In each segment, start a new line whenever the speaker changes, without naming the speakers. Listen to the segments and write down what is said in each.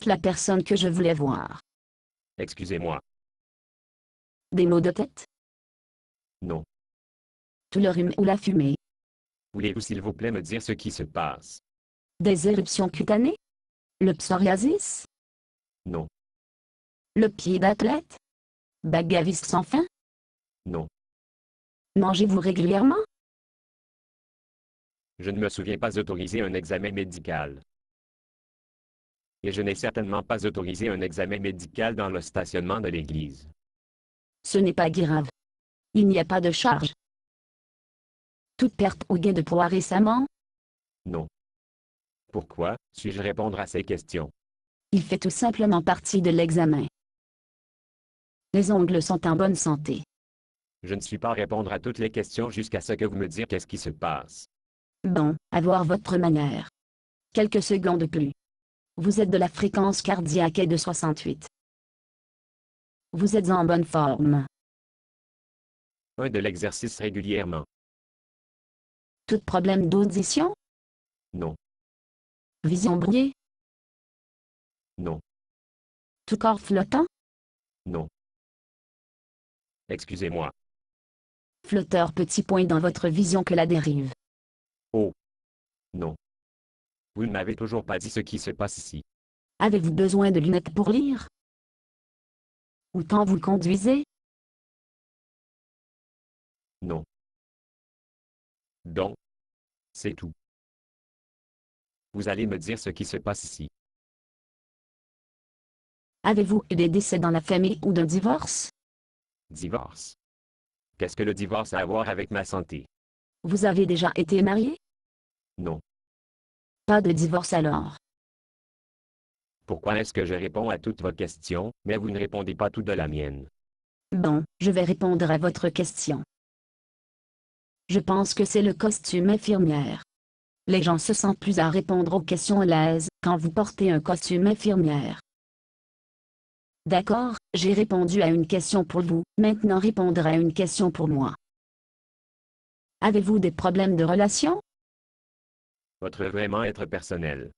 juste la personne que je voulais voir.
Excusez-moi.
Des maux de tête?
Non.
Tout le rhume ou la fumée?
Voulez-vous s'il vous plaît me dire ce qui se passe?
Des éruptions cutanées? Le psoriasis?
Non.
Le pied d'athlète? Bague à vis sans fin?
Non.
Mangez-vous régulièrement?
Je ne me souviens pas autoriser un examen médical. Et je n'ai certainement pas autorisé un examen médical dans le stationnement de l'église.
Ce n'est pas grave. Il n'y a pas de charge. Toute perte ou gain de poids récemment?
Non. Pourquoi suis-je répondre à ces questions?
Il fait tout simplement partie de l'examen. Les ongles sont en bonne santé.
Je ne suis pas à répondre à toutes les questions jusqu'à ce que vous me dites qu'est-ce qui se passe.
Bon, à voir votre manière. Quelques secondes plus. Vous êtes de la fréquence cardiaque est de 68. Vous êtes en bonne forme.
Un de l'exercice régulièrement.
Tout problème d'audition?
Non.
Vision brouillée?
Non.
Tout corps flottant?
Non. Excusez-moi.
Flotteur petit point dans votre vision que la dérive.
Oh. Non. Vous ne m'avez toujours pas dit ce qui se passe ici.
Avez-vous besoin de lunettes pour lire? Ou quand vous conduisez?
Non. Donc, c'est tout. Vous allez me dire ce qui se passe ici.
Avez-vous eu des décès dans la famille ou d'un divorce?
Divorce. Qu'est-ce que le divorce a à voir avec ma santé?
Vous avez déjà été marié?
Non.
Pas de divorce alors.
Pourquoi est-ce que je réponds à toutes vos questions, mais vous ne répondez pas toutes de la mienne?
Bon, je vais répondre à votre question. Je pense que c'est le costume infirmière. Les gens se sentent plus à répondre aux questions à l'aise quand vous portez un costume infirmière. D'accord, j'ai répondu à une question pour vous, maintenant répondre à une question pour moi. Avez-vous des problèmes de relation?
Votre vraiment être personnel.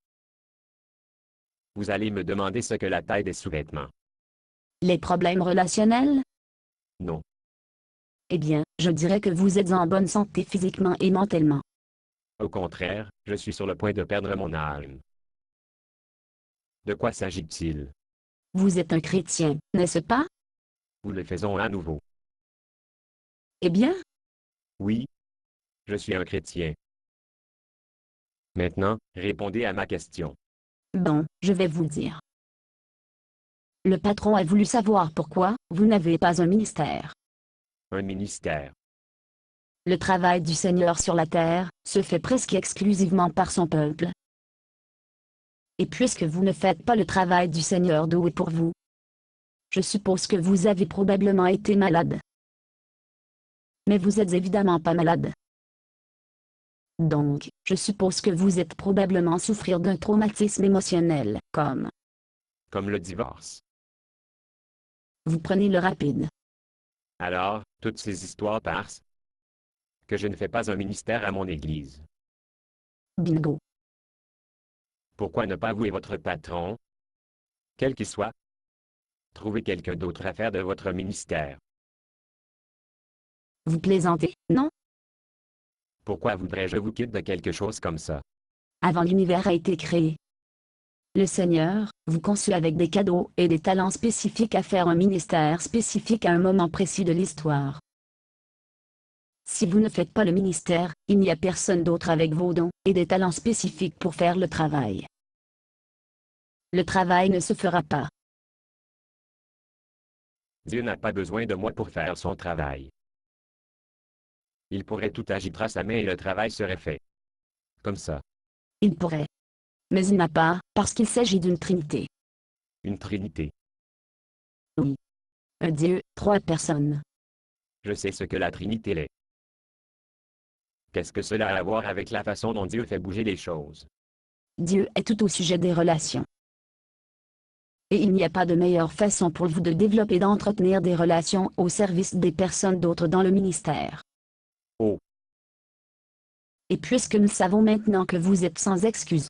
Vous allez me demander ce que la taille des sous-vêtements.
Les problèmes relationnels?
Non.
Eh bien, je dirais que vous êtes en bonne santé physiquement et mentalement.
Au contraire, je suis sur le point de perdre mon âme. De quoi s'agit-il?
Vous êtes un chrétien, n'est-ce pas?
Nous le faisons à nouveau.
Eh bien,
Oui. Je suis un chrétien. Maintenant, répondez à ma question.
bon, je vais vous dire. Le patron a voulu savoir pourquoi vous n'avez pas un ministère.
Un ministère.
Le travail du Seigneur sur la terre se fait presque exclusivement par son peuple. Et puisque vous ne faites pas le travail du Seigneur doué pour vous, je suppose que vous avez probablement été malade. Mais vous êtes évidemment pas malade. Donc, je suppose que vous êtes probablement souffrir d'un traumatisme émotionnel, comme
Comme le divorce.
vous prenez le rapide.
Alors, toutes ces histoires parce que je ne fais pas un ministère à mon église.
Bingo.
Pourquoi ne pas vous et votre patron, quel qu'il soit, trouver quelqu'un d'autre à faire de votre ministère?
Vous plaisantez, non?
Pourquoi voudrais-je vous quitter de quelque chose comme ça?
Avant l'univers a été créé. Le Seigneur vous conçut avec des cadeaux et des talents spécifiques à faire un ministère spécifique à un moment précis de l'histoire. Si vous ne faites pas le ministère, il n'y a personne d'autre avec vos dons et des talents spécifiques pour faire le travail. Le travail ne se fera pas.
Dieu n'a pas besoin de moi pour faire son travail. Il pourrait tout agiter à sa main et le travail serait fait. Comme ça.
Il pourrait. Mais il n'a pas, parce qu'il s'agit d'une trinité.
Une trinité.
Oui. Un Dieu, 3 personnes.
Je sais ce que la trinité est. Qu'est-ce que cela a à voir avec la façon dont Dieu fait bouger les choses?
Dieu est tout au sujet des relations. Et il n'y a pas de meilleure façon pour vous de développer et d'entretenir des relations au service des personnes d'autres dans le ministère.
Oh.
Et puisque nous savons maintenant que vous êtes sans excuse,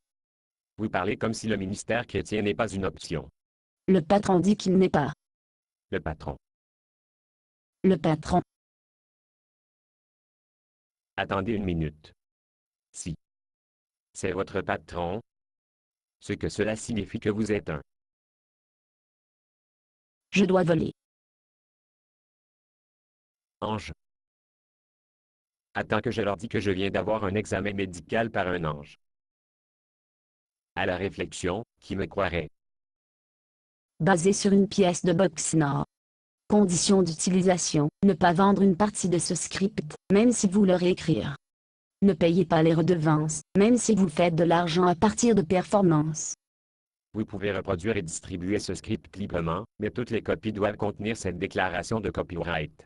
Vous parlez comme si le ministère chrétien n'est pas une option.
Le patron dit qu'il n'est pas.
Le patron.
Le patron.
Attendez une minute. Si c'est votre patron, ce que cela signifie que vous êtes un.
Je dois voler.
Ange. Attends que je leur dis que je viens d'avoir un examen médical par un ange. À la réflexion, qui me croirait?
Basé sur une pièce de Boxnor. Conditions d'utilisation, ne pas vendre une partie de ce script, même si vous le réécrire. Ne payez pas les redevances, même si vous faites de l'argent à partir de performances.
Vous pouvez reproduire et distribuer ce script librement, mais toutes les copies doivent contenir cette déclaration de copyright.